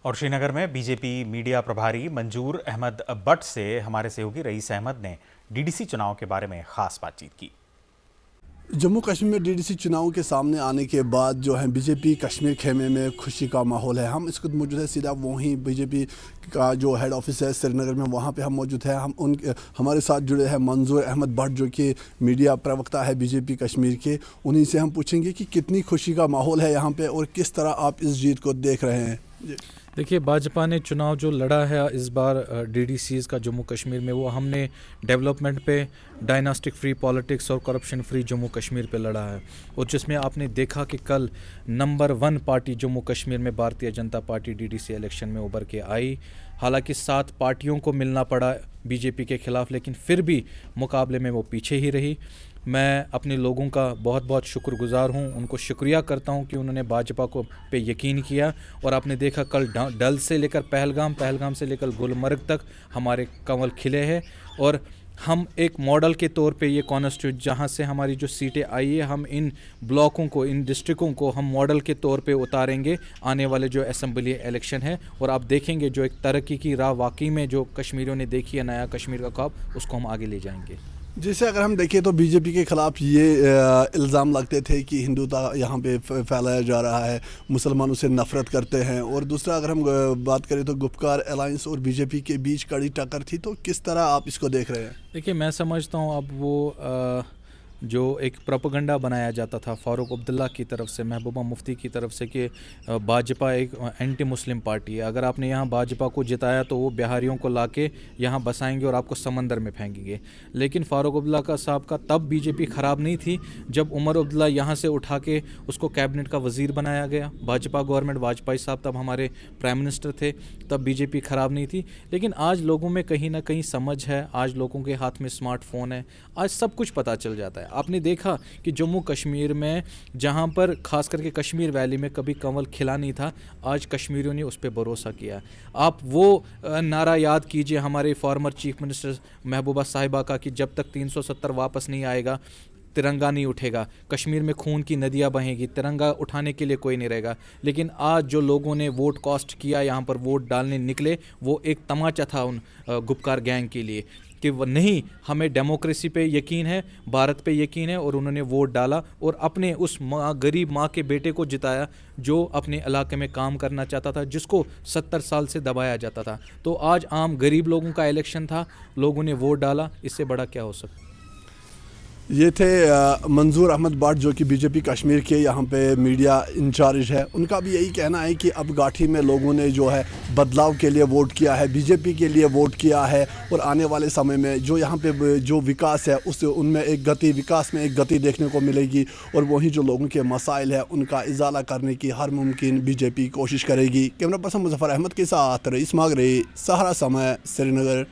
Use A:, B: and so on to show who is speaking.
A: اور श्री नगर में BJP media प्रभारी मंजूर अहमद बट से हमारे सहयोगी रईस अहमद ने डीडीसी चुनाव के बारे में खास बातचीत की।
B: जम्मू कश्मीर में डीडीसी चुनाव के सामने आने के बाद जो है बीजेपी कश्मीर खेमे में खुशी का माहौल है। हम इस वक्त मौजूद है सीधा वहीं बीजेपी का जो हेड ऑफिस है श्रीनगर में, वहाँ पे हम मौजूद हैं। हमारे साथ जुड़े हैं मंजूर अहमद भट्ट जो कि मीडिया प्रवक्ता है बीजेपी कश्मीर के। उन्हीं से हम पूछेंगे कि कितनी खुशी का माहौल है यहाँ पे और किस तरह आप इस जीत को देख रहे हैं।
C: देखिए, भाजपा ने चुनाव जो लड़ा है इस बार डीडीसीज़ का जम्मू कश्मीर में, वो हमने डेवलपमेंट पे, डायनास्टिक फ्री पॉलिटिक्स और करप्शन फ्री जम्मू कश्मीर पे लड़ा है। और जिसमें आपने देखा कि कल नंबर 1 पार्टी जम्मू कश्मीर में Bharatiya Janata party DDC election में उभर के आई। हालांकि 7 पार्टियों को मिलना पड़ा बीजेपी के खिलाफ, लेकिन फिर भी मुकाबले में वो पीछे ही रही। मैं अपने लोगों का बहुत बहुत शुक्रगुजार हूं, उनको शुक्रिया करता हूं कि उन्होंने भाजपा को पे यकीन किया। और आपने देखा कल डल से लेकर पहलगाम से लेकर गुलमर्ग तक हमारे कंवल खिले हैं। और हम एक मॉडल के तौर पे ये कॉन्स्टिट्यूट जहाँ से हमारी जो सीटें आई है, हम इन ब्लॉकों को, इन डिस्ट्रिक्टों को हम मॉडल के तौर पे उतारेंगे आने वाले जो असेंबली इलेक्शन है। और आप देखेंगे जो एक तरक्की की राह वाकई में जो कश्मीरियों ने देखी है, नया कश्मीर का ख्वाब, उसको हम आगे ले जाएंगे।
B: जैसे अगर हम देखें तो बीजेपी के खिलाफ ये इल्ज़ाम लगते थे कि हिंदुता यहाँ पे फैलाया जा रहा है, मुसलमानों से नफ़रत करते हैं। और दूसरा अगर हम बात करें तो गुपकार अलायंस और बीजेपी के बीच कड़ी टक्कर थी, तो किस तरह आप इसको देख रहे हैं?
C: देखिए, मैं समझता हूँ अब वो जो एक प्रोपेगेंडा बनाया जाता था फारूक अब्दुल्ला की तरफ से, महबूबा मुफ्ती की तरफ से, कि भाजपा एक एंटी मुस्लिम पार्टी है। अगर आपने यहाँ भाजपा को जिताया तो वो बिहारियों को लाके यहाँ बसाएंगे और आपको समंदर में फेंकेंगे। लेकिन फारूक अब्दुल्ला का साहब का तब बीजेपी ख़राब नहीं थी जब उमर अब्दुल्ला यहाँ से उठा के उसको कैबिनेट का वज़ीर बनाया गया। भाजपा गवर्नमेंट, वाजपेयी साहब तब हमारे प्राइम मिनिस्टर थे, तब बीजेपी ख़राब नहीं थी। लेकिन आज लोगों में कहीं ना कहीं समझ है, आज लोगों के हाथ में स्मार्टफोन है, आज सब कुछ पता चल जाता है। आपने देखा कि जम्मू कश्मीर में जहां पर खास करके कश्मीर वैली में कभी कंवल खिला नहीं था, आज कश्मीरियों ने उस पर भरोसा किया। आप वो नारा याद कीजिए हमारे फॉर्मर चीफ मिनिस्टर महबूबा साहिबा का कि जब तक 370 वापस नहीं आएगा तिरंगा नहीं उठेगा, कश्मीर में खून की नदियां बहेंगी, तिरंगा उठाने के लिए कोई नहीं रहेगा। लेकिन आज जो लोगों ने वोट कास्ट किया, यहाँ पर वोट डालने निकले, वो एक तमाचा था उन गुपकार गैंग के लिए कि वो नहीं, हमें डेमोक्रेसी पे यकीन है, भारत पे यकीन है। और उन्होंने वोट डाला और अपने उस गरीब माँ के बेटे को जिताया जो अपने इलाके में काम करना चाहता था, जिसको 70 साल से दबाया जाता था। तो आज आम गरीब लोगों का इलेक्शन था, लोगों ने वोट डाला, इससे बड़ा क्या हो सकता।
B: ये थे मंजूर अहमद भट्ट जो कि बीजेपी कश्मीर के यहाँ पे मीडिया इंचार्ज है। उनका भी यही कहना है कि अब गाठी में लोगों ने जो है बदलाव के लिए वोट किया है, बीजेपी के लिए वोट किया है। और आने वाले समय में जो यहाँ पे जो विकास है उससे उनमें एक गति, विकास में एक गति देखने को मिलेगी। और वहीं जो लोगों के मसाइल है उनका इजाला करने की हर मुमकिन बीजेपी कोशिश करेगी। कैमरा पर्सन मुजफ्फर अहमद के साथ रईस मागरे, सहारा समय, श्रीनगर।